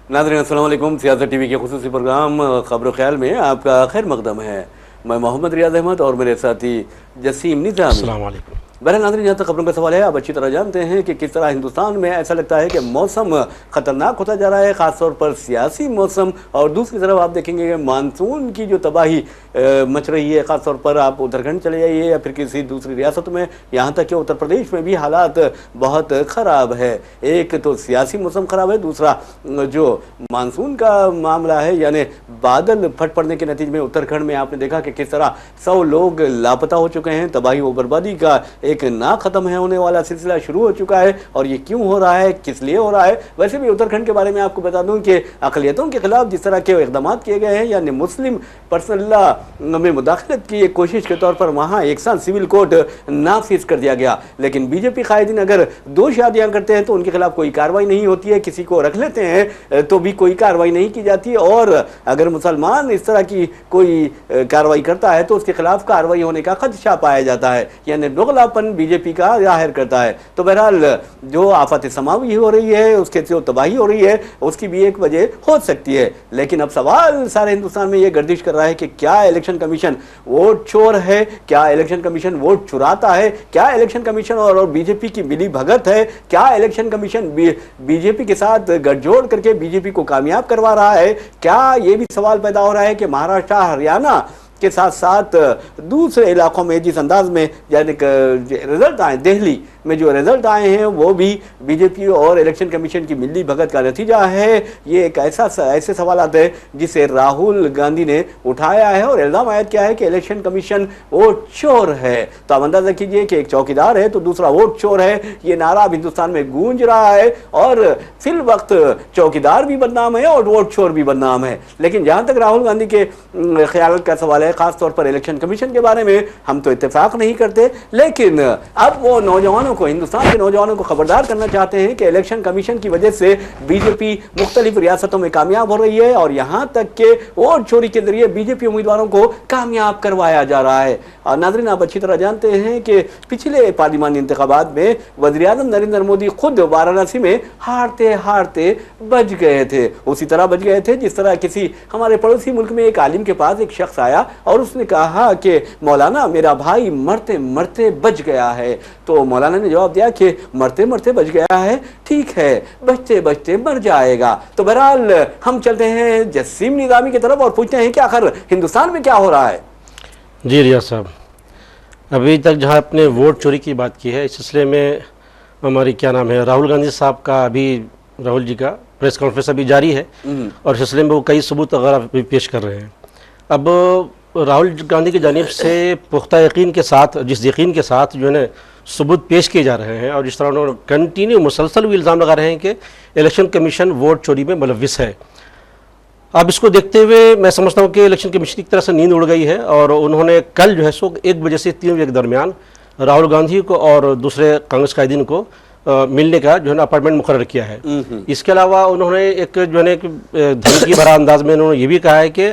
नाज़रीन अस्सलाम वालेकुम। सियासत टीवी के खुसूसी प्रोग्राम खबर ख्याल में आपका खैर मकदम है। मैं मोहम्मद रियाज अहमद और मेरे साथी जसीम निज़ामी। अस्सलाम वालेकुम। बहरहाल नाज़रीन, जहाँ तक खबरों का सवाल है, आप अच्छी तरह जानते हैं कि किस तरह हिंदुस्तान में ऐसा लगता है कि मौसम ख़तरनाक होता जा रहा है, ख़ासतौर पर सियासी मौसम। और दूसरी तरफ आप देखेंगे कि मानसून की जो तबाही मच रही है, ख़ासतौर पर आप उत्तराखंड चले जाइए या फिर किसी दूसरी रियासत में, यहाँ तक कि उत्तर प्रदेश में भी हालात बहुत ख़राब है। एक तो सियासी मौसम ख़राब है, दूसरा जो मानसून का मामला है, यानी बादल फट पड़ने के नतीजे में उत्तराखंड में आपने देखा कि किस तरह 100 लोग लापता हो चुके हैं। तबाही व बर्बादी का एक ना ख़त्म है होने वाला सिलसिला शुरू हो चुका है। और ये क्यों हो रहा है, किस लिए हो रहा है? वैसे भी उत्तराखंड के बारे में आपको बता दूं कि अक़लियतों के खिलाफ जिस तरह के इक़दाम किए गए हैं, यानी मुस्लिम पर्सनल लॉ में मुदाखलत की एक कोशिश के तौर पर वहाँ एक साथ सिविल कोड नाफिज कर दिया गया। लेकिन बीजेपी कायदीन अगर 2 शादियाँ करते हैं तो उनके खिलाफ कोई कार्रवाई नहीं होती है, किसी को रख लेते हैं तो भी कोई कार्रवाई नहीं की जाती। और अगर मुसलमान इस तरह की कोई कार्रवाई करता है तो उसके खिलाफ कार्रवाई होने का खदशा पाया जाता है, यानी दोगलापन बीजेपी का जाहिर करता है। तो बहरहाल जो आफत समावी हो रही है, उसके जो तबाही हो रही है, उसकी भी एक वजह हो सकती है। लेकिन अब सवाल सारे हिंदुस्तान में ये गर्दिश कर रहा है कि क्या इलेक्शन कमीशन वोट चोर है, क्या इलेक्शन कमीशन वोट चुराता है, क्या इलेक्शन कमीशन और बीजेपी की मिली भगत है, क्या इलेक्शन कमीशन बीजेपी के साथ गठजोड़ करके बीजेपी को कामयाब करवा रहा है? क्या ये भी सवाल पैदा हो रहा है कि महाराष्ट्र, हरियाणा के साथ साथ दूसरे इलाकों में जिस अंदाज में यानी रिजल्ट आए, दिल्ली में जो रिजल्ट आए हैं वो भी बीजेपी और इलेक्शन कमीशन की मिली भगत का नतीजा है? ये एक ऐसे सवाल आते हैं जिसे राहुल गांधी ने उठाया है और इल्ज़ाम आयद किया है कि इलेक्शन कमीशन वोट चोर है। तो आप अंदाजा कीजिए कि एक चौकीदार है तो दूसरा वोट चोर है। ये नारा अब हिंदुस्तान में गूंज रहा है और फिल वक्त चौकीदार भी बदनाम है और वोट चोर भी बदनाम है। लेकिन जहाँ तक राहुल गांधी के ख्याल का सवाल है, खासतौर पर इलेक्शन कमीशन के बारे में, हम तो इत्तेफाक नहीं करते, लेकिन अब वो नौजवानों को, हिंदुस्तान के नौजवानों को खबरदार करना चाहते हैं कि इलेक्शन कमीशन की वजह से बीजेपी मुख्तलिफ रियासतों में कामयाब हो रही है और यहाँ तक के वोट चोरी के जरिए बीजेपी उम्मीदवारों को कामयाब करवाया जा रहा है। और नाज़रीन, आप अच्छी तरह जानते हैं कि पिछले पार्लिमानी इंतखाबात में वज़ीर आज़म नरेंद्र मोदी खुद वाराणसी में हारते हारते बच गए थे। उसी तरह बच गए थे जिस तरह किसी हमारे पड़ोसी मुल्क में एक आलिम के पास एक शख्स आया और उसने कहा कि मौलाना, मेरा भाई मरते मरते बच गया है। तो मौलाना ने जवाब दिया कि मरते मरते बच गया है, ठीक है, बचते बचते मर जाएगा। तो बहरहाल हम चलते हैं जसीम निज़ामी की तरफ और पूछते हैं कि आखिर हिंदुस्तान में क्या हो रहा है। जी रियाज साहब, अभी तक जहां आपने वोट चोरी की बात की है, इस सिलसिले में हमारी क्या नाम है, राहुल गांधी साहब का अभी, राहुल जी का प्रेस कॉन्फ्रेंस अभी जारी है और इस सिलसिले में वो कई सबूत वगैरह भी पेश कर रहे हैं। अब राहुल गांधी की जानिब से पुख्ता यकीन के साथ, जिस यकीन के साथ जो है ना सबूत पेश किए जा रहे हैं और जिस तरह उन्होंने कंटिन्यू मुसलसल भी इल्ज़ाम लगा रहे हैं कि इलेक्शन कमीशन वोट चोरी में मुलव्विस है। अब इसको देखते हुए मैं समझता हूँ कि इलेक्शन कमीशन की तरह से नींद उड़ गई है और उन्होंने कल जो है सो 1 बजे से 3 बजे के दरमियान राहुल गांधी को और दूसरे कांग्रेस कायदीन को मिलने का जो है ना अपॉइंटमेंट मुकर्रर किया है। इसके अलावा उन्होंने एक जो है ना धमकी भरा अंदाज में उन्होंने ये भी कहा है कि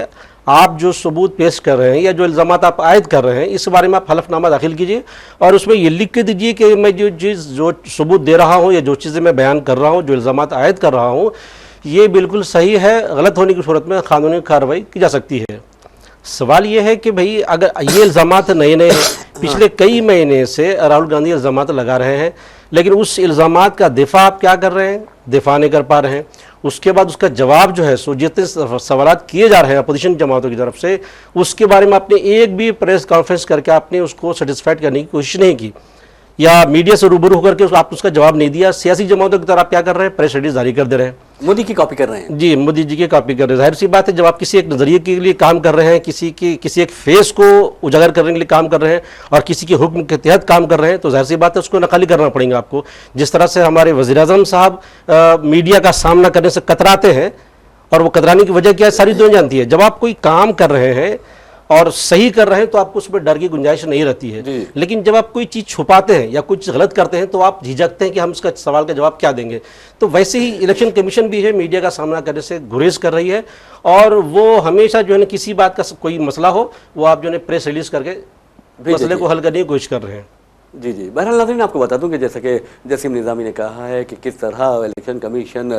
आप जो सबूत पेश कर रहे हैं या जो इल्ज़ामात आप आयद कर रहे हैं, इस बारे में आप हलफनामा दाखिल कीजिए और उसमें ये लिख के दीजिए कि मैं जो सबूत दे रहा हूँ या जो चीज़ें मैं बयान कर रहा हूँ, जो इल्ज़ामात आयद कर रहा हूँ, ये बिल्कुल सही है। गलत होने की सूरत में कानूनी कार्रवाई की जा सकती है। सवाल ये है कि भाई अगर ये इल्ज़ामात नए नए हैं, पिछले कई महीने से राहुल गांधी इल्ज़ामात लगा रहे हैं, लेकिन उस इल्ज़ामात का दिफा आप क्या कर रहे हैं? दिफा नहीं कर पा रहे हैं। उसके बाद उसका जवाब जो है सो जितने सवालात किए जा रहे हैं अपोजिशन जमातों की तरफ से, उसके बारे में आपने एक भी प्रेस कॉन्फ्रेंस करके आपने उसको सेटिस्फाइड करने की कोशिश नहीं की या मीडिया से रूबरू होकर के आप उसका जवाब नहीं दिया। सियासी जमातों की तरह आप क्या कर रहे हैं? प्रेस रिलीज जारी कर दे रहे हैं, मोदी की कॉपी कर रहे हैं। जी, मोदी जी की कॉपी कर रहे हैं। जाहिर सी बात है, जब आप किसी एक नज़रिए के लिए काम कर रहे हैं, किसी एक फेस को उजागर करने के लिए काम कर रहे हैं और किसी के हुक्म के तहत काम कर रहे हैं, तो जाहिर सी बात है उसको नकली करना पड़ेगा आपको। जिस तरह से हमारे वज़ीर आज़म साहब मीडिया का सामना करने से कतराते हैं, और वो कतराने की वजह क्या है सारी दुनिया जानती है। जब आप कोई काम कर रहे हैं और सही कर रहे हैं तो आपको उसमें डर की गुंजाइश नहीं रहती है। लेकिन जब आप कोई चीज़ छुपाते हैं या कोई चीज़ गलत करते हैं तो आप झिझकते हैं कि हम उसका सवाल का जवाब क्या देंगे। तो वैसे ही इलेक्शन कमीशन भी है, मीडिया का सामना करने से गुरेज कर रही है, और वो हमेशा जो है किसी बात का कोई मसला हो वो आप जो है प्रेस रिलीज करके मसले को हल करने की कोशिश कर रहे हैं। जी जी, बहरहाल नाज़रीन आपको बता दूं कि जैसे कि जसीम निज़ामी ने कहा है कि किस तरह इलेक्शन कमीशन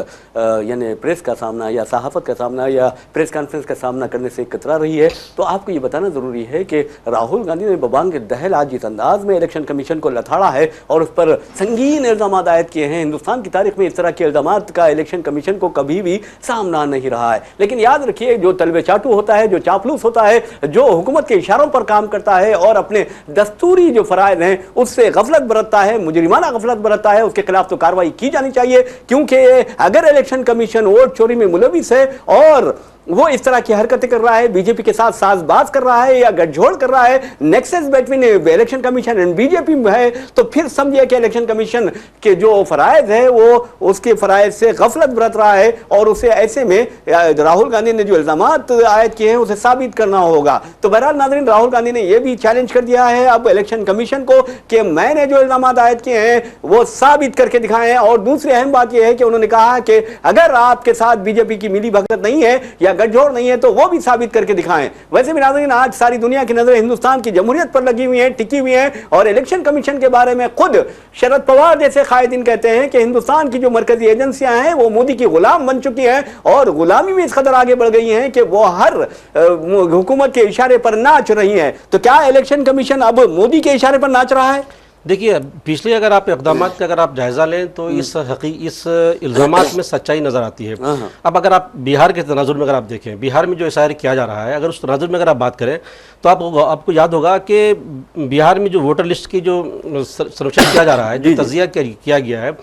यानी प्रेस का सामना या सहाफ़त का सामना या प्रेस कॉन्फ्रेंस का सामना करने से कतरा रही है, तो आपको ये बताना ज़रूरी है कि राहुल गांधी ने बबांग के दहल आज जिस अंदाज में इलेक्शन कमीशन को लथाड़ा है और उस पर संगीन इल्ज़ाम आयद किए हैं, हिंदुस्तान की तारीख में इस तरह के इल्ज़ाम का इलेक्शन कमीशन को कभी भी सामना नहीं रहा है। लेकिन याद रखिए, जो तलबे चाटू होता है, जो चापलूस होता है, जो हुकूमत के इशारों पर काम करता है और अपने दस्तूरी जो फ़राइज़ हैं उससे गफलत बरतता है, मुजरिमाना गफलत बरतता है, उसके खिलाफ तो कार्रवाई की जानी चाहिए। क्योंकि अगर इलेक्शन कमीशन वोट चोरी में मुलविस है और वो इस तरह की हरकतें कर रहा है, बीजेपी के साथ साजबाज कर रहा है या गठजोड़ कर रहा है, nexus between election commission and BJP में है, तो फिर समझिए कि इलेक्शन कमीशन के जो फराइज है वो उसके फराइज से गफलत बरत रहा है और उसे ऐसे में राहुल गांधी ने जो इल्जामात आयद किए हैं उसे साबित करना होगा। तो बहरहाल नाज़रीन, राहुल गांधी ने यह भी चैलेंज कर दिया है अब इलेक्शन कमीशन को कि मैंने जो इल्जामात आयद किए हैं वो साबित करके दिखाएं। और दूसरी अहम बात यह है कि उन्होंने कहा कि अगर आपके साथ बीजेपी की मिली भगत नहीं है या गठजोड़ नहीं है तो वो भी साबित करके दिखाएं। वैसे भी नाज़रीन, आज सारी दुनिया की नजरें हिंदुस्तान की जमहूरियत पर लगी हुई हैं, टिकी हुई हैं, और इलेक्शन कमीशन के बारे में खुद शरद पवार जैसे कायदीन कहते हैं कि हिंदुस्तान की जो मरकजी एजेंसियां हैं वो मोदी की गुलाम बन चुकी हैं और गुलामी में इस कदर आगे बढ़ गई हैं कि वो हर हुकूमत के इशारे पर नाच रही हैं। तो क्या इलेक्शन कमीशन अब मोदी के इशारे पर नाच रहा है? देखिए, पिछले अगर आप इक़दामात का अगर आप जायज़ा लें तो इस इल्ज़ामात में सच्चाई नज़र आती है। अब अगर आप बिहार के तनाजुर में अगर आप देखें, बिहार में जो एसआईआर किया जा रहा है, अगर उस तनाजुर में अगर आप बात करें तो आपको याद होगा कि बिहार में जो वोटर लिस्ट की जो सर्वेक्षण किया जा रहा है, जो तजिया किया गया है,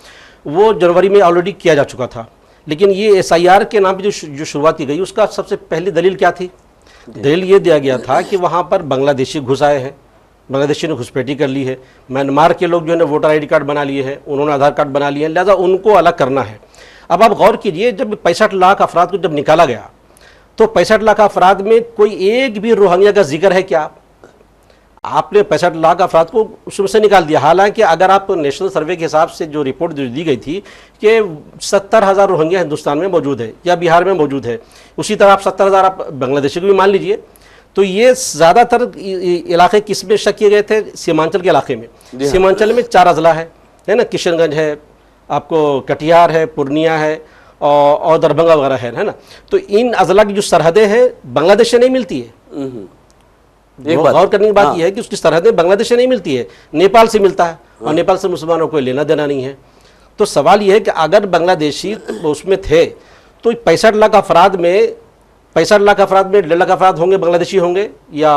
वो जनवरी में ऑलरेडी किया जा चुका था। लेकिन ये एसआईआर के नाम पर जो शुरुआत की गई उसका सबसे पहली दलील क्या थी? दलील ये दिया गया था कि वहाँ पर बांग्लादेशी घुस आए हैं, बांग्लादेशी ने घुसपैठी कर ली है, म्यांमार के लोग जो है ना वोटर आईडी कार्ड बना लिए हैं, उन्होंने आधार कार्ड बना लिए हैं, लिहाजा उनको अलग करना है। अब आप गौर कीजिए, जब 65 लाख अफराद को जब निकाला गया तो 65 लाख अफराद में कोई एक भी रोहिंग्या का जिक्र है क्या? आपने 65 लाख अफराद को उसमें से निकाल दिया। हालांकि अगर आप नेशनल सर्वे के हिसाब से जो रिपोर्ट दी गई थी कि 70,000 रोहिंग्या हिंदुस्तान में मौजूद है या बिहार में मौजूद है, उसी तरह आप 70,000 आप बांग्लादेशी को भी मान लीजिए, तो ये ज़्यादातर इलाके किस में शक किए गए थे? सीमांचल के इलाके में। सीमांचल में 4 अजला है ना, किशनगंज है, आपको कटिहार है, पूर्णिया है और दरभंगा वगैरह है ना। तो इन अजला की जो सरहदें हैं बांग्लादेश से नहीं मिलती है। गौर करने की बात यह है कि उसकी सरहदें बांग्लादेश से नहीं मिलती है, नेपाल से मिलता है, और नेपाल से मुसलमानों को लेना देना नहीं है। तो सवाल यह है कि अगर बांग्लादेशी उसमें थे तो 65 लाख अफराद में 1.5 लाख अफराद होंगे बांग्लादेशी होंगे या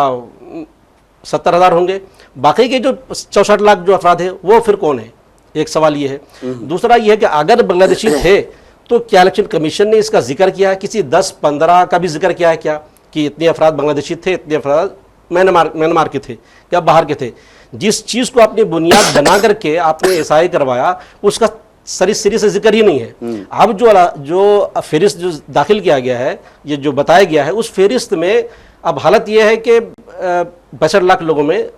70,000 होंगे? बाकी के जो 64 लाख जो अफराद है वो फिर कौन है? एक सवाल ये है। दूसरा ये है कि अगर बांग्लादेशी थे तो क्या इलेक्शन कमीशन ने इसका जिक्र किया है? किसी 10-15 का भी जिक्र किया है क्या कि इतने अफराद बांग्लादेशी थे, इतने अफराद म्यांमार के थे या बाहर के थे? जिस चीज़ को आपने बुनियाद बना करके आपने एसआई करवाया उसका सरी सिरी से जिक्र ही नहीं है। अब जो फहरिस्त जो दाखिल किया गया है, ये जो बताया गया है, उस फहरिस्त में अब हालत यह है कि 65 लाख लोगों में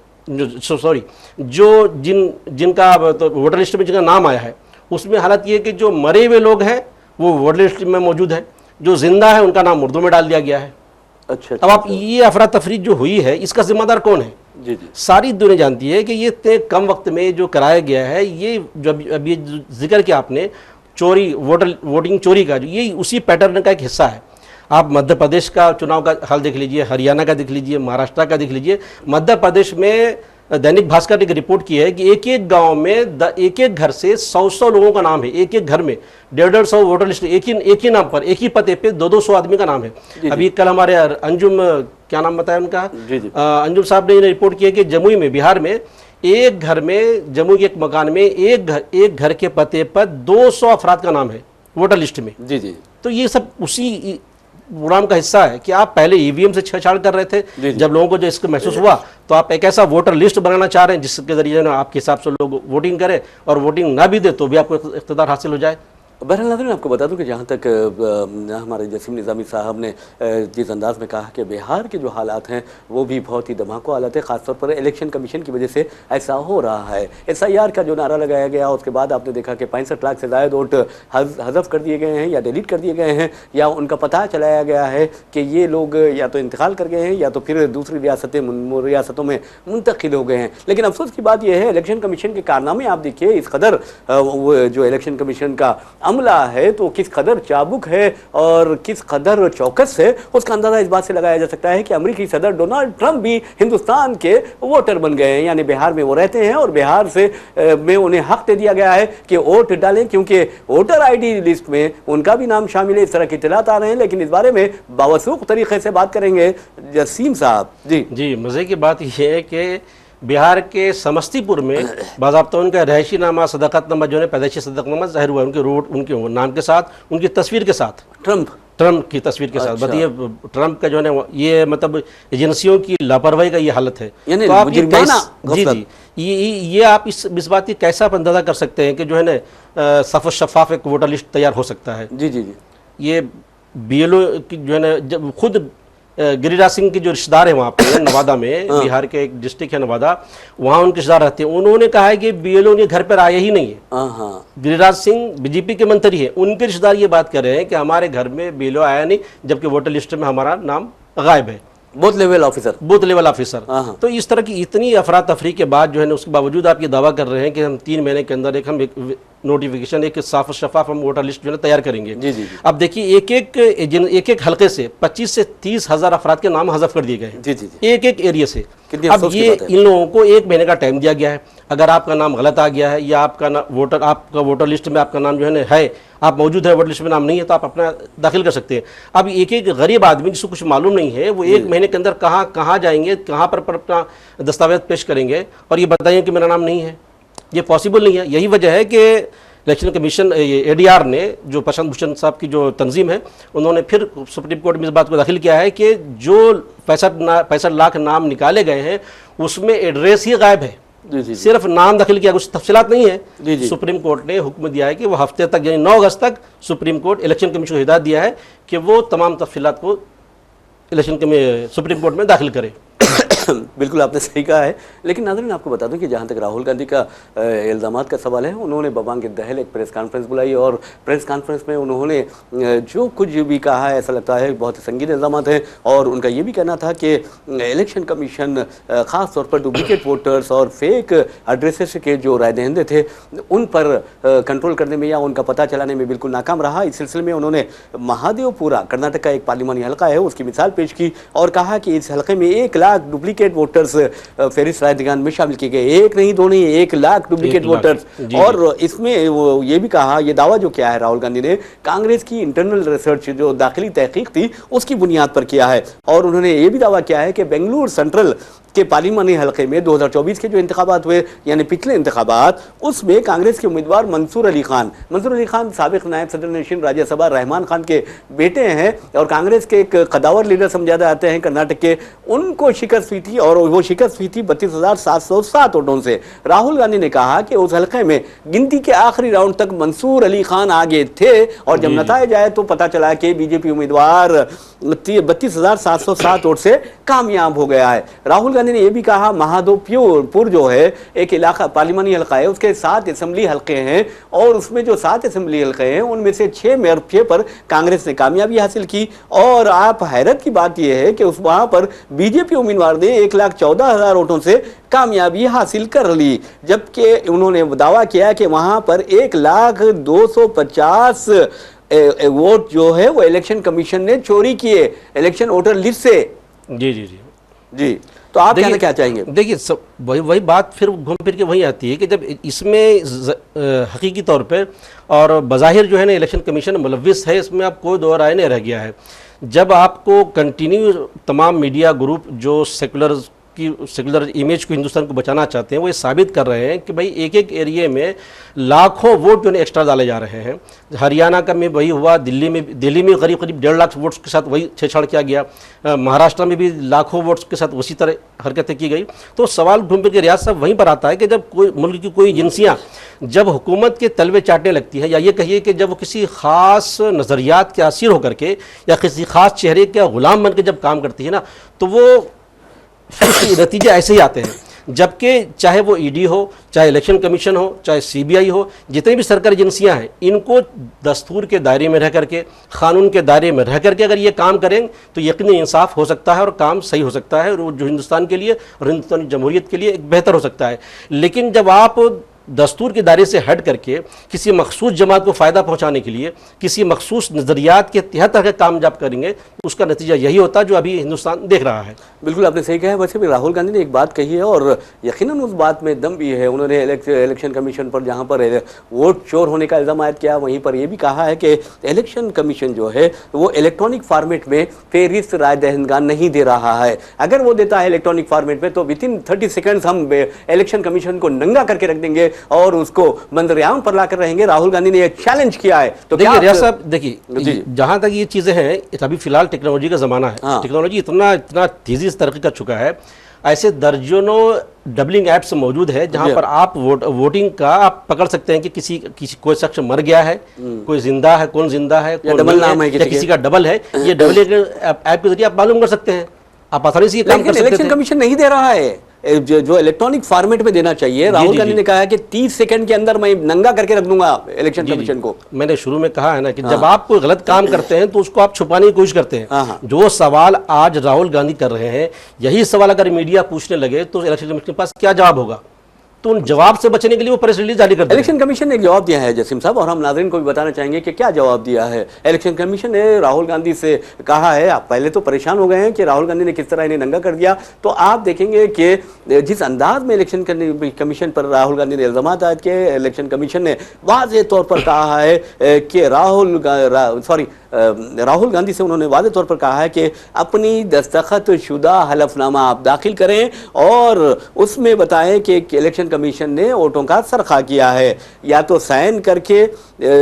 जिनका तो वोटर लिस्ट में जिनका नाम आया है उसमें हालत ये है कि जो मरे हुए लोग हैं वो वोटर लिस्ट में मौजूद है, जो जिंदा है उनका नाम उर्दू में डाल दिया गया है। अच्छा, अब आप ये अफरा तफरी जो हुई है इसका जिम्मेदार कौन है? जी जी। सारी दुनिया जानती है कि ये इतने कम वक्त में जो कराया गया है, ये जो अभी जिक्र किया आपने चोरी, वोटिंग चोरी का, ये उसी पैटर्न का एक हिस्सा है। आप मध्य प्रदेश का चुनाव का हाल देख लीजिए, हरियाणा का देख लीजिए, महाराष्ट्र का देख लीजिए। मध्य प्रदेश में दैनिक भास्कर ने एक रिपोर्ट की है कि एक गांव में एक घर से 100 लोगों का नाम है, एक घर में 150 वोटर लिस्ट एक ही नाम पर, एक ही पते पे 200 आदमी का नाम है। अभी कल हमारे अंजुम, क्या नाम बताया उनका, अंजुम साहब ने रिपोर्ट की है कि जमुई में, बिहार में एक घर में, जमुई के एक मकान में एक घर के पते पर 200 अफराद का नाम है वोटर लिस्ट में। जी जी। तो ये सब उसी प्रोग्राम का हिस्सा है कि आप पहले ईवीएम से छेड़छाड़ कर रहे थे। जब लोगों को जो इसको महसूस हुआ तो आप एक ऐसा वोटर लिस्ट बनाना चाह रहे हैं जिसके जरिए ना आपके हिसाब से लोग वोटिंग करें और वोटिंग ना भी दे तो भी आपको इख्तिदार हासिल हो जाए। बहरहाल नाज़रीन, आपको बता दूं कि जहाँ तक हमारे जसीम निज़ामी साहब ने जिस अंदाज में कहा कि बिहार के जो हालात हैं वो भी बहुत ही धमाको हालात है, ख़ासतौर पर इलेक्शन कमीशन की वजह से ऐसा हो रहा है। SIR का जो नारा लगाया गया, उसके बाद आपने देखा कि 65 लाख से ज़ायद वोट हज़फ कर दिए गए हैं या डिलीट कर दिए गए हैं, या उनका पता चलाया गया है कि ये लोग या तो इंतकाल कर गए हैं या तो फिर दूसरी रियासतों में मुंतकिल हो गए हैं। लेकिन अफसोस की बात यह है, इलेक्शन कमीशन के कारनामे आप देखिए, इस कदर जो इलेक्शन कमीशन का अमला है तो किस कदर चाबुक है और किस कदर चौकस है, उसका अंदाजा इस बात से लगाया जा सकता है कि अमेरिकी सदर डोनाल्ड ट्रंप भी हिंदुस्तान के वोटर बन गए हैं। यानी बिहार में वो रहते हैं और बिहार से में उन्हें हक दे दिया गया है कि वोट डालें, क्योंकि वोटर ID लिस्ट में उनका भी नाम शामिल है। इस तरह की इत्तलात आ रहे हैं, लेकिन इस बारे में बावसूख तरीके से बात करेंगे जसीम साहब। जी मज़े की बात यह है कि बिहार के समस्तीपुर में बाज़ाब्ता उनका रहायशी नामा, सदाकतनामा जो है पैदाइशी सदाकतनामा ज़ाहिर हुआ उनके रोड, उनके नाम के साथ, उनकी तस्वीर के साथ, ट्रंप की तस्वीर के साथ। बताइए, ट्रंप का जो है ये मतलब एजेंसियों की लापरवाही का ये हालत है। तो आप ये आप इस बात की कैसा अंदाजा कर सकते हैं कि जो है ना शफाफ एक वोटर लिस्ट तैयार हो सकता है। जी ये BLO की जो है ना, जब खुद गिरिराज सिंह के जो रिश्तेदार है वहाँ पे नवादा में, बिहार के एक डिस्ट्रिक्ट है नवादा, वहाँ उनके रिश्तेदार रहते हैं, उन्होंने कहा है कि BLO उनके घर पर आया ही नहीं है। गिरिराज सिंह BJP के मंत्री है, उनके रिश्तेदार ये बात कर रहे हैं कि हमारे घर में BLO आया नहीं, जबकि वोटर लिस्ट में हमारा नाम गायब है। Booth level officer. तो इस तरह की इतनी अफरा तफरी के बाद जो है ना, उसके बावजूद आप ये दावा कर रहे हैं कि हम 3 महीने के अंदर एक नोटिफिकेशन, एक साफ शफाफ हम वोटर लिस्ट जो है तैयार करेंगे। जी। अब देखिए, एक हल्के से 25 से 30 हज़ार अफराद के नाम हज़फ कर दिए गए हैं। जी। एक एरिया से। अब ये इन लोगों को 1 महीने का टाइम दिया गया है। अगर आपका नाम गलत आ गया है या आपका वोटर लिस्ट में आपका नाम जो है आप मौजूद है, वोटर लिस्ट में नाम नहीं है, तो आप अपना दाखिल कर सकते हैं। अब एक गरीब आदमी जिसको कुछ मालूम नहीं है, वो 1 महीने के अंदर कहाँ जाएंगे, कहाँ पर अपना दस्तावेज पेश करेंगे और ये बताएंगे कि मेरा नाम नहीं है? ये पॉसिबल नहीं है। यही वजह है कि इलेक्शन कमीशन ADR ने, जो प्रशांत भूषण साहब की जो तंजीम है, उन्होंने फिर सुप्रीम कोर्ट में इस बात को दाखिल किया है कि जो 65 लाख नाम निकाले गए हैं उसमें एड्रेस ही गायब है। जी। सिर्फ नाम दाखिल किया, कुछ तफसीलात नहीं है। जी। सुप्रीम कोर्ट ने हुक्म दिया है कि वो हफ्ते तक, यानी 9 अगस्त तक सुप्रीम कोर्ट इलेक्शन कमीशन को हिदायत दिया है कि वो तमाम तफसीलात को सुप्रीम कोर्ट में दाखिल करे। बिल्कुल आपने सही कहा है। लेकिन नाज़रीन, आपको बता दूं कि जहां तक राहुल गांधी का इल्ज़ामात का सवाल है, उन्होंने बबांग दहल एक प्रेस कॉन्फ्रेंस बुलाई और प्रेस कॉन्फ्रेंस में उन्होंने जो कुछ भी कहा है, ऐसा लगता है बहुत संगीन इल्ज़ामात हैं। और उनका ये भी कहना था कि इलेक्शन कमीशन ख़ास तौर पर डुप्लीकेट वोटर्स और फेक एड्रेसेस के जो राय दहिंदे थे उन पर कंट्रोल करने में या उनका पता चलाने में बिल्कुल नाकाम रहा। इस सिलसिले में उन्होंने महादेवपुरा, कर्नाटक का एक पार्लिमानी हल्का है, उसकी मिसाल पेश की और कहा कि इस हल्के में 1 लाख डुप्लीकेट वोटर्स फहरिस्त राय दहिंद में शामिल किए गए। 1 नहीं 2 नहीं, 1 लाख डुप्लीकेट वोटर्स। और इसमें वो ये भी कहा, ये दावा जो किया है राहुल गांधी ने, कांग्रेस की इंटरनल रिसर्च जो दाखिली तहकीक थी उसकी बुनियाद पर किया है। और उन्होंने ये भी दावा किया है कि बेंगलुरु सेंट्रल के पार्लिमानी हल्के में 2024 के जो इंतखाबात हुए, यानी पिछले इंतखाबात, उसमें कांग्रेस के उम्मीदवार मंसूर अली खान साबिक नायब सदर नशीन राज्यसभा रहमान खान के बेटे हैं और कांग्रेस के एक कदावर लीडर समझा जाते हैं कर्नाटक के, उनको शिकस्त हुई थी और वो शिकस्त हुई थी 32,707 वोटों से। राहुल गांधी ने कहा कि उस हल्के में गिनती के आखिरी राउंड तक मंसूर अली खान आगे थे और जब नताए जाए तो पता चला कि BJP उम्मीदवार 32,707 वोट से कामयाब हो गया है। राहुल गांधी ने यह भी कहा महादेवपुर जो है एक इलाका पार्लिमानी हल्का है, उसके 7 असेंबली हल्के हैं और उसमें जो 7 असेंबली हल्के हैं उनमें से 6 मोर्चे पर कांग्रेस ने कामयाबी हासिल की। और आप हैरत की बात यह है कि उस वहां पर BJP उम्मीदवार ने 1,14,000 वोटों से कामयाबी हासिल कर ली, जबकि उन्होंने दावा किया कि वहां पर 1,250 वोट जो है वो इलेक्शन कमीशन ने चोरी किए इलेक्शन वोटर लिस्ट से। जी तो आप क्या चाहेंगे? देखिए, वही बात फिर घूम फिर के वही आती है कि जब इसमें हकीकी तौर पर और बज़ाहिर जो है ना इलेक्शन कमीशन मुलव्विस है, इसमें अब कोई दो राय नहीं रह गया है। जब आपको कंटिन्यू तमाम मीडिया ग्रुप जो सेकुलर की सेकुलर इमेज को, हिंदुस्तान को बचाना चाहते हैं, वो ये साबित कर रहे हैं कि भाई एक एक एरिया में लाखों वोट जो है एक्स्ट्रा डाले जा रहे हैं। हरियाणा का में वही हुआ, दिल्ली में करीब 1.5 लाख वोट्स के साथ वही छेड़छाड़ किया गया, महाराष्ट्र में भी लाखों वोट्स के साथ उसी तरह हरकतें की गई। तो सवाल घूम के रियाज साहब वहीं पर आता है कि जब कोई मुल्क की कोई एजेंसियां जब हुकूमत के तलवे चाटने लगती है, या ये कहिए कि जब वो किसी खास नज़रियात के असीर होकर के या किसी खास चेहरे के गुलाम बन के जब काम करती है ना, तो वो नतीजे ऐसे ही आते हैं। जबकि चाहे वो ईडी हो, चाहे इलेक्शन कमीशन हो, चाहे सीबीआई हो, जितनी भी सरकारी एजेंसियां हैं, इनको दस्तूर के दायरे में रह करके, कानून के दायरे में रह करके अगर ये काम करें तो यकीनी इंसाफ हो सकता है और काम सही हो सकता है, और जो हिंदुस्तान के लिए और हिंदुस्तानी जमहूरियत के लिए एक बेहतर हो सकता है। लेकिन जब आप दस्तूर के दायरे से हट करके किसी मखसूस जमात को फ़ायदा पहुंचाने के लिए किसी मखसूस नज़रियात के तहत अगर काम जब करेंगे तो उसका नतीजा यही होता है जो अभी हिंदुस्तान देख रहा है। बिल्कुल आपने सही कहा है। वैसे भी राहुल गांधी ने एक बात कही है और यकीनन उस बात में दम भी है। उन्होंने इलेक्शन कमीशन पर जहां पर वोट चोर होने का इल्ज़ाम आयद किया, वहीं पर यह भी कहा है कि इलेक्शन कमीशन जो है वो इलेक्ट्रॉनिक फॉर्मेट में फेरिस्त राय दहिंदगान नहीं दे रहा है। अगर वो देता है इलेक्ट्रॉनिक फॉर्मेट में तो विदिन 30 सेकेंड्स हम इलेक्शन कमीशन को नंगा करके रख देंगे और उसको मंजरेआम पर लाकर रहेंगे। राहुल गांधी ने एक चैलेंज किया है। तो देखिए रियाज साहब, देखिए जहां तक ये चीजें हैं, अभी फिलहाल टेक्नोलॉजी का जमाना है। हाँ। टेक्नोलॉजी इतना तेजी से तरक्की कर चुका है, ऐसे दर्जनों डबलिंग ऐप्स मौजूद है जहां पर आप वोटिंग का आप पकड़ सकते हैं कि किसी कोई शख्स मर गया है, कोई जिंदा है, कौन जिंदा है, कौन डबल नाम है, या किसी का डबल है। ये डबल ऐप के जरिए आप मालूम कर सकते हैं, आप आसानी से ये काम कर सकते हैं। इलेक्शन कमीशन नहीं दे रहा है जो इलेक्ट्रॉनिक फॉर्मेट में देना चाहिए। राहुल गांधी ने कहा है कि 30 सेकंड के अंदर मैं नंगा करके रख दूंगा इलेक्शन कमीशन को। मैंने शुरू में कहा है ना कि जब आप कोई गलत काम करते हैं तो उसको आप छुपाने की कोशिश करते हैं। जो सवाल आज राहुल गांधी कर रहे हैं, यही सवाल अगर मीडिया पूछने लगे तो इलेक्शन कमीशन के पास क्या जवाब होगा? तो उन जवाब से बचने के लिए वो प्रेस रिलीज जारी कर दिया। इलेक्शन कमीशन ने एक जवाब दिया है जसीम साहब, और हम नाज़रीन को भी बताना चाहेंगे कि क्या जवाब दिया है। इलेक्शन कमीशन ने राहुल गांधी से कहा है, आप पहले तो परेशान हो गए हैं कि राहुल गांधी ने किस तरह इन्हें नंगा कर दिया, तो आप देखेंगे कि जिस अंदाज में इलेक्शन कमीशन पर राहुल गांधी ने इल्जाम आयद किए, इलेक्शन कमीशन ने वाज़ेह तौर पर कहा है कि राहुल गांधी से उन्होंने वाज़ेह तौर पर कहा है कि अपनी दस्तखत शुदा हलफनामा आप दाखिल करें और उसमें बताएं कि इलेक्शन कमीशन ने वोटों का सरखा किया है, या तो साइन करके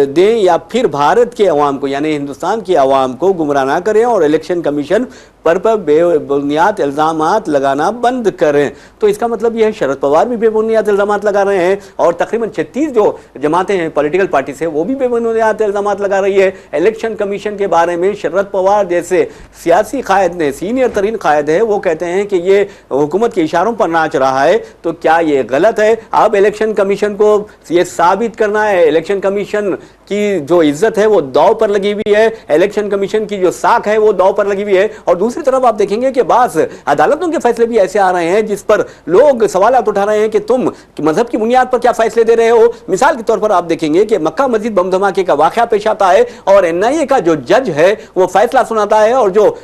दें या फिर भारत के अवाम को यानी हिंदुस्तान की अवाम को गुमराह ना करें और इलेक्शन कमीशन पर बेबुनियाद इल्ज़ामात लगाना बंद करें। तो इसका मतलब यह है शरद पवार भी बेबुनियाद इल्ज़ामात लगा रहे हैं और तकरीबन 36 जो जमातें हैं पॉलिटिकल पार्टी से वो भी बेबुनियाद इल्ज़ामात लगा रही है। इलेक्शन कमीशन के बारे में शरद पवार जैसे सियासी कायद ने, सीनियर तरीन कायद है, वो कहते हैं कि ये हुकूमत के इशारों पर नाच रहा है। तो क्या ये गलत है? अब इलेक्शन कमीशन को ये साबित करना है। इलेक्शन कमीशन की जो इज्जत है वो दांव पर लगी हुई है, इलेक्शन कमीशन की जो साख है वो दांव पर लगी हुई है। और दूसरी तरफ आप देखेंगे कि बास अदालतों के फैसले भी ऐसे आ रहे हैं जिस पर लोग सवाल उठा रहे हैं कि तुम मजहब की बुनियाद पर क्या फैसले दे रहे हो। मिसाल के तौर पर आप देखेंगे कि मक्का मस्जिद बम धमाके का वाकया पेश आता है और एनआईए का जो जज है वो फैसला सुनाता है और जो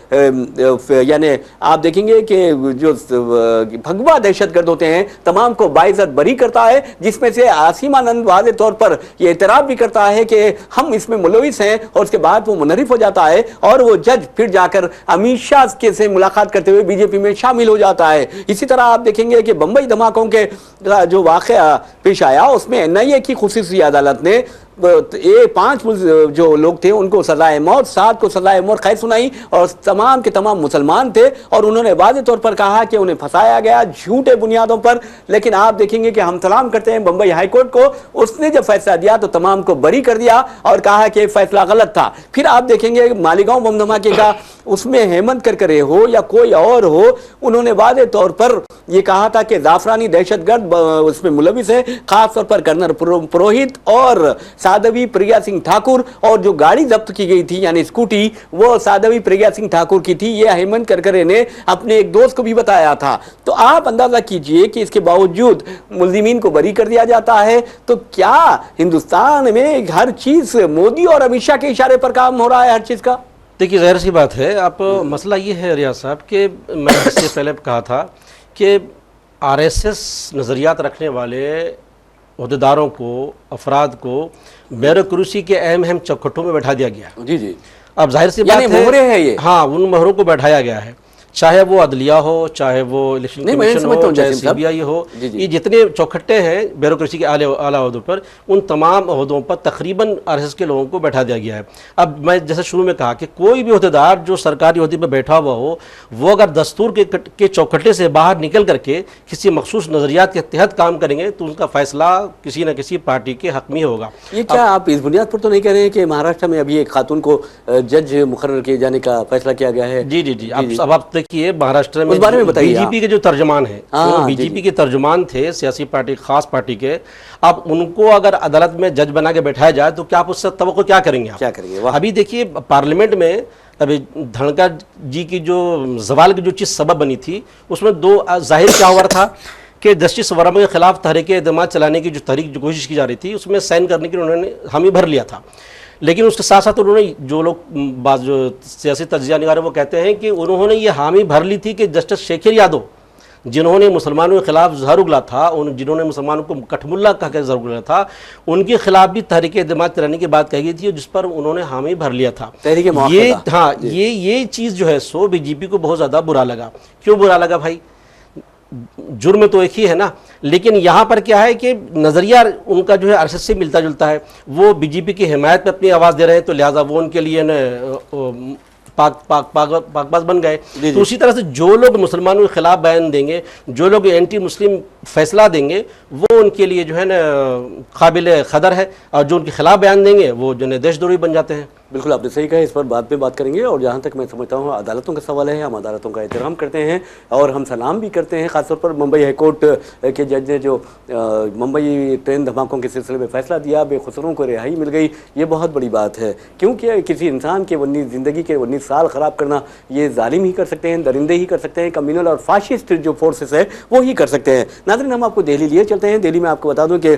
यानी आप देखेंगे कि जो भगवा दहशतगर्द होते हैं तमाम को बाइज्जत बरी करता है, जिसमें से आसिम आनंद वाज़ेह तौर पर यह इतराफ भी करता है कि हम इसमें मुलविस हैं, और उसके बाद वो मुनहरिफ हो जाता है और वो जज फिर जाकर अमित शाह के से मुलाकात करते हुए बीजेपी में शामिल हो जाता है। इसी तरह आप देखेंगे कि बंबई धमाकों के जो वाकया पेश आया उसमें एनआईए की खुसूसी अदालत ने 5 जो लोग थे उनको सजाए मौत, 7 को सजाए मौत खैर सुनाई और तमाम के तमाम मुसलमान थे और उन्होंने वाज़ेह तौर पर कहा कि उन्हें फंसाया गया झूठे बुनियादों पर। लेकिन आप देखेंगे कि हम सलाम करते हैं बंबई हाई कोर्ट को, उसने जब फैसला दिया तो तमाम को बरी कर दिया और कहा कि फैसला गलत था। फिर आप देखेंगे मालीगांव बम धमाके का, उसमें हेमंत करकरे हो या कोई और हो, उन्होंने वाज़ेह तौर पर यह कहा था कि जाफरानी दहशतगर्द उसमें मुलविस है, खासतौर पर कर्नल पुरोहित और साध्वी प्रज्ञा सिंह ठाकुर, और जो गाड़ी जब्त की गई थी यानी स्कूटी वो साध्वी प्रज्ञा सिंह ठाकुर की थी। ये हेमंत करकरे ने अपने एक दोस्त को भी बताया था। तो आप अंदाजा कीजिए कि इसके बावजूद मुल्जिमीन को बरी कर दिया जाता है। तो क्या हिंदुस्तान में हर चीज मोदी और अमित शाह के इशारे पर काम हो रहा है हर चीज का? देखिए जाहिर सी बात है, आप मसला ये है रियाज साहब कि मैंने इससे पहले कहा था कि आरएसएस नज़रियात रखने वाले अहदेदारों को, अफराद को ब्यूरोक्रेसी के अहम चौखटों में बैठा दिया गया। जी जी। अब जाहिर सी बात है मोहरे हैं ये। हाँ, उन मोहरों को बैठाया गया है। चाहे वो अदलिया हो, चाहे वो इलेक्शन नहीं, मैं कमीशन समझता हो, हूं चाहे जैसे साहब। सीबीआई हो, जी, जी। ये जितने चौखट्टे हैं ब्यूरोक्रेसी के आला ओहदों पर, उन तमाम ओहदों पर तकरीबन आरएसएस के लोगों को बैठा दिया गया है। अब मैं जैसे शुरू में कहा कि कोई भी ओहदेदार जो सरकारी ओहदे पर बैठा हुआ हो, वो अगर दस्तूर के चौखट्टे से बाहर निकल करके किसी मखसूस नज़रियात के तहत काम करेंगे तो उनका फैसला किसी न किसी पार्टी के हक में होगा। ये क्या आप इस बुनियाद पर तो नहीं कह रहे हैं कि महाराष्ट्र में अभी एक खातून को जज मुकर्रर किए जाने का फैसला किया गया है? जी जी जी, अब आप देखिए महाराष्ट्र में उस बारे में बताइए बीजेपी के जो तर्जुमान है, हाँ, जी, बीजेपी के तर्जुमान थे सियासी पार्टी, खास पार्टी के, अब उनको अगर अदालत में जज बना के बैठाया जाए तो क्या आप उससे तवक्को क्या करेंगे? क्या करेंगे? वाह। अभी देखिए पार्लियामेंट में अभी धनखड़ जी की जो जवाल की जो चीज़ सबब बनी थी, उसमें दो जाहिर क्या हुआ था कि जस्टिस वर्मा के खिलाफ तहरीक एतमाद चलाने की जो कोशिश की जा रही थी, उसमें साइन करने के लिए उन्होंने हामी भर लिया था। लेकिन उसके साथ साथ उन्होंने जो लोग जो सियासी तज्जिया निगार है वो कहते हैं कि उन्होंने ये हामी भर ली थी कि जस्टिस शेखर यादव, जिन्होंने मुसलमानों के खिलाफ जहर उगला था, जिन्होंने मुसलमानों को कठमुल्ला कह के जहर उगला था, उनके खिलाफ भी तहरीक एतमाद चलाने की बात कही गई थी, जिस पर उन्होंने हामी भर लिया था। ये हाँ, ये चीज़ जो है सो बीजेपी को बहुत ज़्यादा बुरा लगा। क्यों बुरा लगा भाई? जुर्म तो एक ही है ना, लेकिन यहाँ पर क्या है कि नज़रिया उनका जो है आरएसएस से मिलता जुलता है। वो बीजेपी की हिमायत पे अपनी आवाज़ दे रहे हैं, तो लिहाजा वो उनके लिए न पाकबाज बन गए। तो उसी तरह से जो लोग मुसलमानों के खिलाफ बयान देंगे, जो लोग एंटी मुस्लिम फैसला देंगे, वो उनके लिए जो है ना काबिल खदर है, और जो उनके खिलाफ बयान देंगे वो जो है देशद्रोही बन जाते हैं। बिल्कुल आपने सही कहा, इस पर बाद में बात करेंगे। और जहाँ तक मैं समझता हूँ अदालतों का सवाल है, हम अदालतों का एहतराम करते हैं और हम सलाम भी करते हैं। ख़ासतौर पर मुंबई हाईकोर्ट के जज ने जो मुंबई ट्रेन धमाकों के सिलसिले में फ़ैसला दिया, बेखुसरों को रिहाई मिल गई, ये बहुत बड़ी बात है। क्योंकि किसी इंसान के 19 ज़िंदगी के 19 साल ख़राब करना ये जालिम ही कर सकते हैं, दरिंदे ही कर सकते हैं, कम्युनल और फाशिस्ट जो फोर्सेस है वो ही कर सकते हैं। नाज़रीन, हम आपको दिल्ली लिए चलते हैं। दिल्ली में आपको बता दूँ कि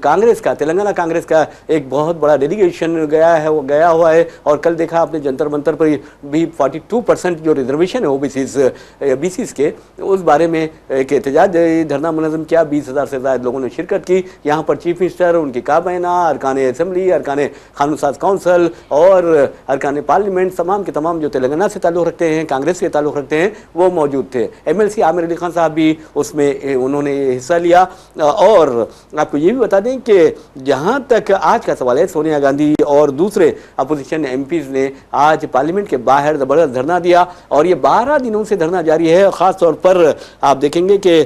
कांग्रेस का, तेलंगाना कांग्रेस का एक बहुत बड़ा डेलीगेशन गया हुआ है। और कल देखा आपने जंतर मंतर पर भी 42% जो रिजर्वेशन है ओबीसीज के, उस बारे में एक एहतजाज धरना मुनज़्ज़म किया। 20,000 से ज़्यादा लोगों ने शिरकत की। यहाँ पर चीफ मिनिस्टर, उनकी काबीना, अरकान असेंबली, अरकान कानून साज काउंसिल और अरकान पार्लियामेंट, तमाम के तमाम जो तेलंगाना से ताल्लुक़ रखते हैं, कांग्रेस से ताल्लुक़ रखते हैं, वो मौजूद थे। MLC आमिर अली खान साहब भी उसमें उन्होंने हिस्सा लिया। और आपको ये भी बता दें कि जहाँ तक आज का सवाल है, सोनिया गांधी और दूसरे अपोजिशन MPs ने आज पार्लियामेंट के बाहर ज़बरदस्त धरना दिया और ये 12 दिनों से धरना जारी है। ख़ास तौर पर आप देखेंगे कि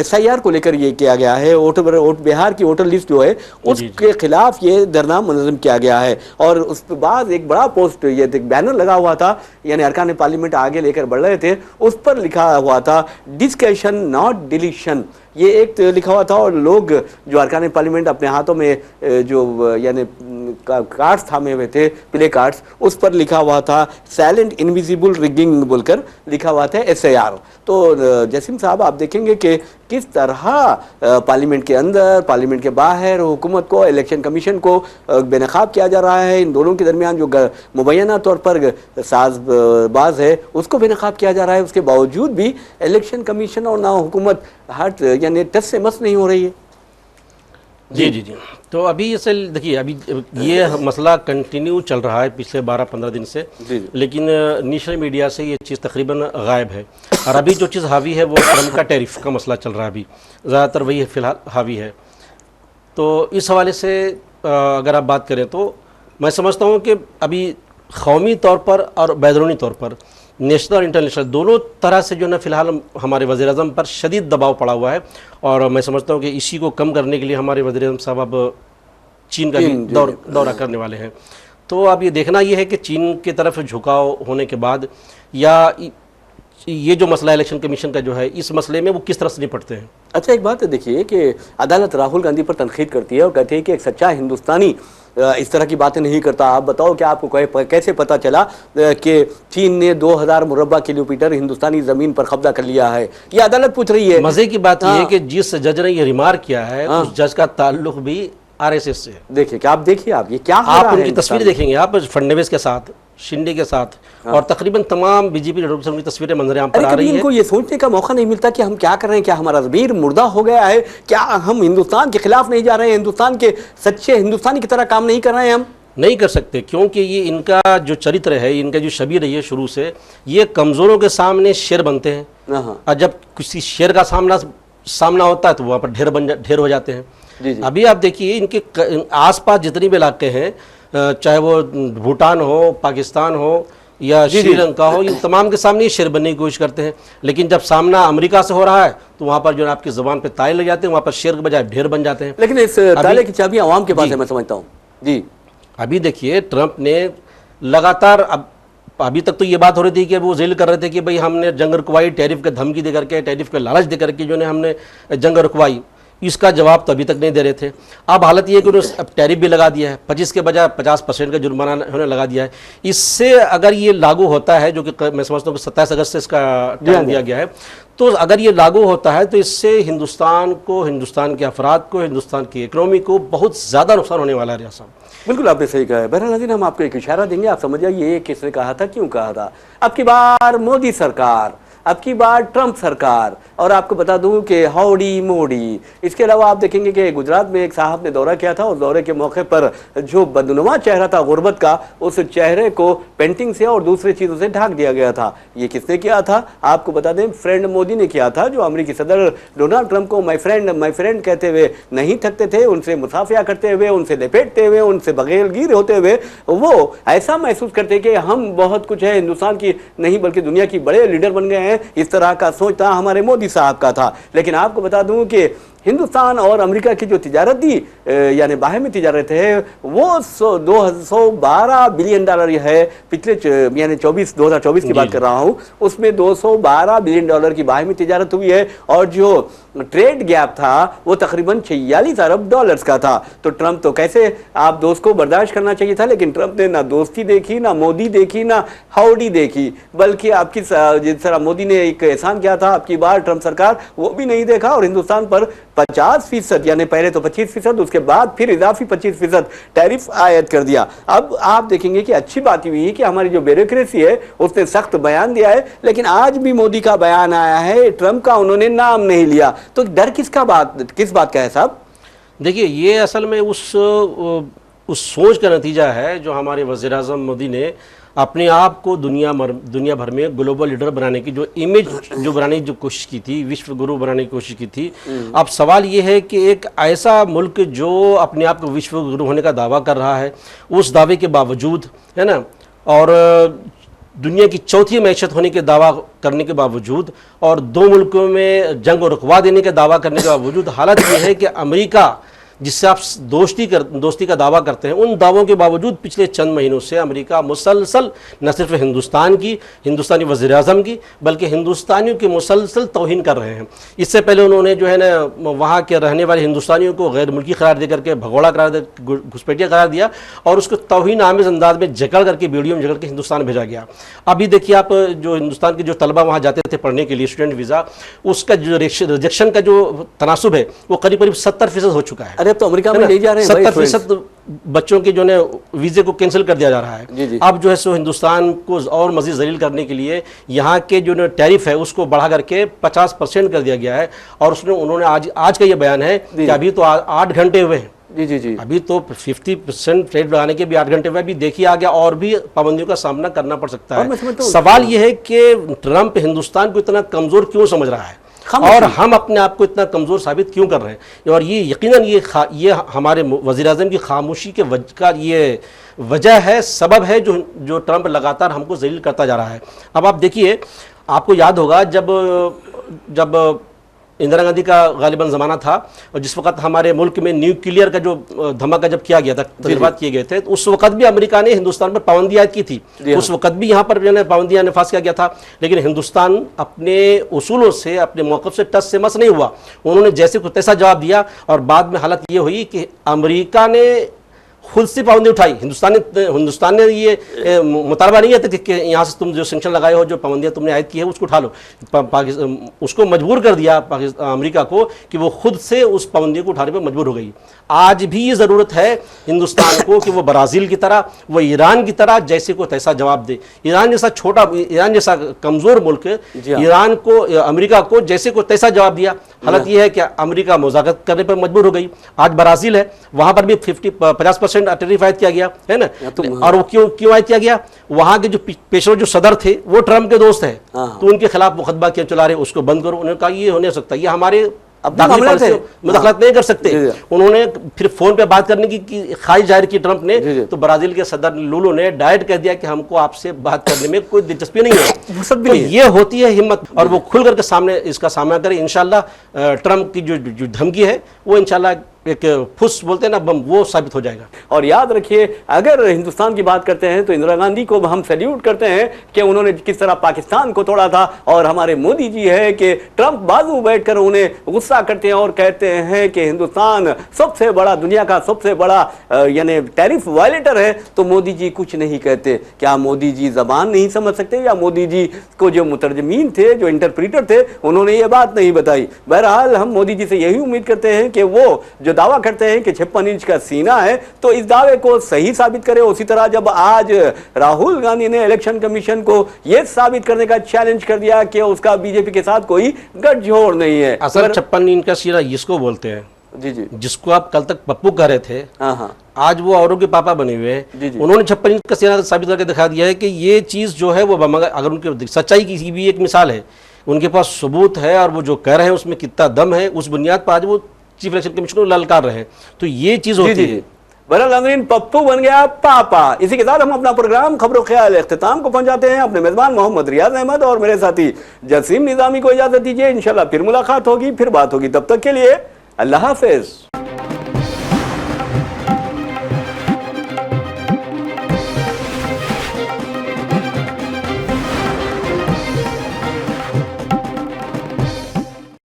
SIR को लेकर ये किया गया है, बिहार की वोटर लिस्ट जो है उसके खिलाफ ये धरना मुनज़्ज़म किया गया है। और उस बाद एक बड़ा पोस्ट, ये बैनर लगा हुआ था, यानी अरकान पार्लियामेंट आगे लेकर बढ़ रहे थे, उस पर लिखा हुआ था डिस्कशन नॉट डिलीशन, ये एक लिखा हुआ था। और लोग जो अरकान पार्लियामेंट अपने हाथों में जो यानी कार्ड्स थामे हुए थे, प्ले कार्ड्स, उस पर लिखा हुआ था साइलेंट इनविजिबल रिगिंग बोलकर लिखा हुआ था SIR। तो जसीम साहब, आप देखेंगे कि किस तरह पार्लियामेंट के अंदर, पार्लियामेंट के बाहर हुकूमत को, इलेक्शन कमीशन को बेनकाब किया जा रहा है। इन दोनों के दरमियान जो मुबैना तौर पर साजबाज है उसको बेनकाब किया जा रहा है। उसके बावजूद भी इलेक्शन कमीशन और ना हुकूमत हट यानी टस से मस नहीं हो रही है। जी जी जी, तो अभी इसे देखिए, अभी ये मसला कंटिन्यू चल रहा है पिछले 12-15 दिन से, लेकिन नेशनल मीडिया से ये चीज़ तकरीबन गायब है। और अभी जो चीज़ हावी है वो ट्रम्प का टैरिफ का मसला चल रहा है, अभी ज़्यादातर वही फ़िलहाल हावी है। तो इस हवाले से अगर आप बात करें तो मैं समझता हूँ कि अभी कौमी तौर पर और बैरूनी तौर पर, नेशनल और इंटरनेशनल दोनों तरह से जो है ना फ़िलहाल हमारे वज़ीर-ए-आज़म पर शदीद दबाव पड़ा हुआ है। और मैं समझता हूँ कि इसी को कम करने के लिए हमारे वज़ीर-ए-आज़म साहब अब चीन का भी दौरा करने वाले हैं। तो अब ये देखना ये है कि चीन की तरफ झुकाव होने के बाद, या ये जो मसला इलेक्शन कमीशन का जो है, इस मसले में वो किस तरह से निपटते हैं। अच्छा, एक बात देखिए कि अदालत राहुल गांधी पर तनकीद करती है और कहती है कि एक सच्चा हिंदुस्तानी इस तरह की बातें नहीं करता। आप बताओ कि आपको कैसे पता चला कि चीन ने 2000 मुरब्बा किलोमीटर हिंदुस्तानी ज़मीन पर कब्जा कर लिया है? ये अदालत पूछ रही है। मज़े की बात यह है कि जिस जज ने ये रिमार्क किया है, उस जज का ताल्लुक भी RSS से। देखिए क्या आप ये क्या आप उनकी तस्वीर देखेंगे, आप फडणवीस के साथ, शिंदे के साथ, और तकरीबन तमाम बीजेपी लीडरों से उनकी तस्वीरें मंजर-ए-आम पर आ रही है। इनको ये सोचने का मौका नहीं मिलता कि हम क्या कर रहे हैं, क्या हमारा ज़मीर मुर्दा हो गया है, क्या हम हिंदुस्तान के खिलाफ नहीं जा रहे हैं, हिंदुस्तान के सच्चे हिंदुस्तानी की तरह काम नहीं कर रहे हैं हम? नहीं कर सकते, क्योंकि ये इनका जो चरित्र है, इनका जो छवि रही है शुरू से, ये कमज़ोरों के सामने शेर बनते हैं, और जब किसी शेर का सामना होता है तो वहाँ पर ढेर हो जाते हैं। जी जी। अभी आप देखिए इनके आसपास जितनी भी इलाके हैं, चाहे वो भूटान हो, पाकिस्तान हो या श्रीलंका हो, इन तमाम के सामने ये शेर बनने की कोशिश करते हैं। लेकिन जब सामना अमेरिका से हो रहा है तो वहाँ पर जो है आपकी ज़बान पे ताले लग जाते हैं, वहाँ पर शेर के बजाय ढेर बन जाते हैं। लेकिन इस ताले की चाबी आवाम के पास है, मैं समझता हूँ। जी, अभी देखिए ट्रंप ने लगातार, अभी तक तो ये बात हो रही थी कि वो जिक्र कर रहे थे कि भाई हमने जंग रुकवाई, टैरिफ के धमकी दे करके, टैरिफ के लालच दे करके जो है हमने जंग रुकवाई। इसका जवाब तो अभी तक नहीं दे रहे थे। अब हालत ये है कि उन्होंने अब टैरिफ भी लगा दिया है, 25 के बजाय 50% का जुर्माना उन्होंने लगा दिया है। इससे अगर ये लागू होता है, जो कि मैं समझता हूँ कि 27 अगस्त से इसका टाइम दिया गया है, तो अगर ये लागू होता है तो इससे हिंदुस्तान को, हिंदुस्तान के अफराद को, हिंदुस्तान की इकोनॉमी को बहुत ज़्यादा नुकसान होने वाला है। रियाज साहब, बिल्कुल आपने सही कहा है। बहरहाल नाज़रीन, हम आपको एक इशारा देंगे, आप समझ जाइए ये किसने कहा था, क्यों कहा था। अब की बार मोदी सरकार, अब की बार ट्रंप सरकार, और आपको बता दूं कि हाउडी मोदी। इसके अलावा आप देखेंगे कि गुजरात में एक साहब ने दौरा किया था, और दौरे के मौके पर जो बदनुमा चेहरा था गुर्बत का, उस चेहरे को पेंटिंग से और दूसरी चीज़ों से ढक दिया गया था। ये किसने किया था आपको बता दें, फ्रेंड मोदी ने किया था, जो अमेरिकी सदर डोनाल्ड ट्रंप को माई फ्रेंड कहते हुए नहीं थकते थे, उनसे मुसाफिया करते हुए, उनसे लपेटते हुए, उनसे बगैरगिर होते हुए वो ऐसा महसूस करते कि हम बहुत कुछ है, हिंदुस्तान की नहीं बल्कि दुनिया की बड़े लीडर बन गए हैं। इस तरह का सोचता हमारे मोदी साहब का था। लेकिन आपको बता दूं कि हिंदुस्तान और अमेरिका की जो तिजारत थी, यानी बाहमी तिजारत है, वो 212 बिलियन डॉलर है। पिछले यानी 2024 की बात कर रहा हूं, उसमें 212 बिलियन डॉलर की बाहमी तिजारत हुई है, और जो ट्रेड गैप था वो तकरीबन 46 अरब डॉलर्स का था। तो ट्रंप तो कैसे, आप दोस्त को बर्दाश्त करना चाहिए था, लेकिन ट्रंप ने ना दोस्ती देखी, ना मोदी देखी, ना हाउडी देखी, बल्कि आपकी जिस तरह मोदी ने एक एहसान किया था, आपकी बार ट्रंप सरकार वो भी नहीं देखा, और हिंदुस्तान पर 50%, यानी पहले तो 25%, उसके बाद फिर इजाफी 25% टैरिफ आयद कर दिया। अब आप देखेंगे कि अच्छी बात हुई है कि हमारी जो ब्यूरोक्रेसी है उसने सख्त बयान दिया है, लेकिन आज भी मोदी का बयान आया है, ट्रंप का उन्होंने नाम नहीं लिया। तो डर किस बात का है साहब? देखिए ये असल में उस सोच का नतीजा है जो हमारे वज़ीर-ए-आज़म मोदी ने अपने आप को दुनिया भर में ग्लोबल लीडर बनाने की जो इमेज बनाने की जो कोशिश की थी, विश्व गुरु बनाने की कोशिश की थी। अब सवाल ये है कि एक ऐसा मुल्क जो अपने आप को विश्व गुरु होने का दावा कर रहा है, उस दावे के बावजूद, है ना, और दुनिया की चौथी मैशत होने के दावा करने के बावजूद, और 2 मुल्कों में जंग रुकवा देने का दावा करने के बावजूद, हालत ये है कि अमेरिका जिससे आप दोस्ती का दावा करते हैं, उन दावों के बावजूद पिछले चंद महीनों से अमेरिका मुसलसल न सिर्फ हिंदुस्तानी वज़ीर-ए-आज़म की, बल्कि हिंदुस्तानियों की मुसलसल तौहीन कर रहे हैं। इससे पहले उन्होंने जो है ना वहाँ के रहने वाले हिंदुस्तानियों को गैर मुल्की करार दे करके, भगोड़ा करार दे, घुसपैठिया करार दिया, और उसको तौहीन आमेज अंदाज में जकड़ करके, वीडियो में जकड़ के हिंदुस्तान भेजा गया। अभी देखिए आप, जो हिंदुस्तान के जो तलबा वहाँ जाते थे पढ़ने के लिए, स्टूडेंट वीज़ा, उसका जो रिजेक्शन का जो तनासुब है वो करीब 70% हो चुका है। तो अमेरिका में ले जा रहे हैं 70% बच्चों के जो है वीजे को कैंसिल कर दिया जा रहा है। जी। अब जो है सो हिंदुस्तान को और मजीद जलील करने के लिए यहाँ के जो टैरिफ है उसको बढ़ा करके 50% कर दिया गया है। और उन्होंने आज का ये बयान है कि अभी तो 8 घंटे हुए हैं। जी, अभी तो 50% ट्रेड बढ़ाने के भी 8 घंटे हुए, अभी देखिए आगे और भी पाबंदियों का सामना करना पड़ सकता है। सवाल ये है कि ट्रंप हिंदुस्तान को इतना कमजोर क्यों समझ रहा है, और हम अपने आप को इतना कमज़ोर साबित क्यों कर रहे हैं। और ये यकीनन ये हमारे वज़ीर-ए-आज़म की खामोशी के ये वजह है, सबब है जो ट्रंप लगातार हमको ज़लील करता जा रहा है। अब आप देखिए, आपको याद होगा जब इंदिरा गांधी का गालिबन ज़माना था, और जिस वक्त हमारे मुल्क में न्यूक्लियर का जो धमाका जब किया गया था, तजर्बात किए गए थे, तो उस वक्त भी अमेरिका ने हिंदुस्तान पर पाबंदी आयद की थी। उस वक्त भी यहाँ पर जो है पाबंदियाँ नफाज किया गया था, लेकिन हिंदुस्तान अपने उसूलों से, अपने मौक़िफ़ से टस से मस नहीं हुआ। उन्होंने जैसे को तैसा जवाब दिया, और बाद में हालत ये हुई कि अमेरिका ने खुद से पाबंदी उठाई। हिंदुस्तान ने ये मुतालबा नहीं है कि यहाँ से तुम जो सेंक्शन लगाए हो, जो पाबंदियाँ तुमने आयद की है उसको उठा लो। उसको मजबूर कर दिया अमेरिका को कि वो खुद से उस पाबंदी को उठाने पर मजबूर हो गई। आज भी ये ज़रूरत है हिंदुस्तान को कि वो ब्राज़ील की तरह, वो ईरान की तरह जैसे को तैसा जवाब दे। ईरान जैसा कमज़ोर मुल्क ईरान को, अमेरिका को जैसे को तैसा जवाब दिया। हालत ये है कि अमेरिका मुज़ाकरात करने पर मजबूर हो गई। आज ब्राज़ील है, वहां पर भी 50% टैरिफ आयद किया गया है ना। और वो क्यों आयद किया गया? वहां के जो पेशेवर जो सदर थे वो ट्रम्प के दोस्त है, तो उनके खिलाफ मुकदमा क्यों चला रहे, उसको बंद करो। उन्होंने कहा ये होने सकता है, ये हमारे मुदाखलत नहीं कर सकते। उन्होंने फिर फोन पे बात करने की ख्वाहिश जाहिर की ट्रंप ने, तो ब्राजील के सदर लुलू ने डायरेक्ट कह दिया कि हमको आपसे बात करने में कोई दिलचस्पी नहीं है। तो ये होती है हिम्मत, और वो खुल करके सामने इसका सामना करे। इंशाल्लाह ट्रंप की जो धमकी है वो इंशाल्लाह एक फुस बोलते हैं ना बम, वो साबित हो जाएगा। और याद रखिए, अगर हिंदुस्तान की बात करते हैं तो इंदिरा गांधी को हम सैल्यूट करते हैं कि उन्होंने किस तरह पाकिस्तान को तोड़ा था, और हमारे मोदी जी है कि ट्रंप बाजू बैठकर उन्हें गुस्सा करते हैं और कहते हैं कि हिंदुस्तान सबसे बड़ा, दुनिया का सबसे बड़ा यानी टैरिफ वायलेटर है, तो मोदी जी कुछ नहीं कहते। क्या मोदी जी जबान नहीं समझ सकते, या मोदी जी को जो मुतरजमीन थे, जो इंटरप्रीटर थे, उन्होंने ये बात नहीं बताई? बहरहाल हम मोदी जी से यही उम्मीद करते हैं कि वो जो दावा करते हैं कि 56 इंच का सीना है, तो इस दावे को सही साबित करे। उसी तरह जब आज राहुल गांधी ने इलेक्शन कमीशन को यह साबित करने का चैलेंज कर दिया कि उसका बीजेपी के साथ कोई गठजोड़ नहीं है। असल 56 इंच का सीना इसको बोलते हैं, जी, जिसको आप कल तक पप्पू कह रहे थे, आज वो औरों के पापा बने हुए हैं। उन्होंने 56 इंच का सीना साबित करके दिखा दिया है कि ये चीज जो है वो, अगर उनकी सच्चाई की भी एक मिसाल है, उनके पास सबूत है, और वो जो कह रहे हैं उसमें कितना दम है, उस बुनियाद पर आज वो चीफ इलेक्शन कमीशन को ललकार रहे हैं। तो ये चीज होती है। बहरहाल पप्पू बन गया पापा। इसी के साथ हम अपना प्रोग्राम खबरों ख्याल इख्तिताम को पहुंचाते हैं। अपने मेजबान मोहम्मद रियाज अहमद और मेरे साथी जसीम निजामी को इजाजत दीजिए। इंशाल्लाह फिर मुलाकात होगी, फिर बात होगी। तब तक के लिए अल्लाह हाफिज।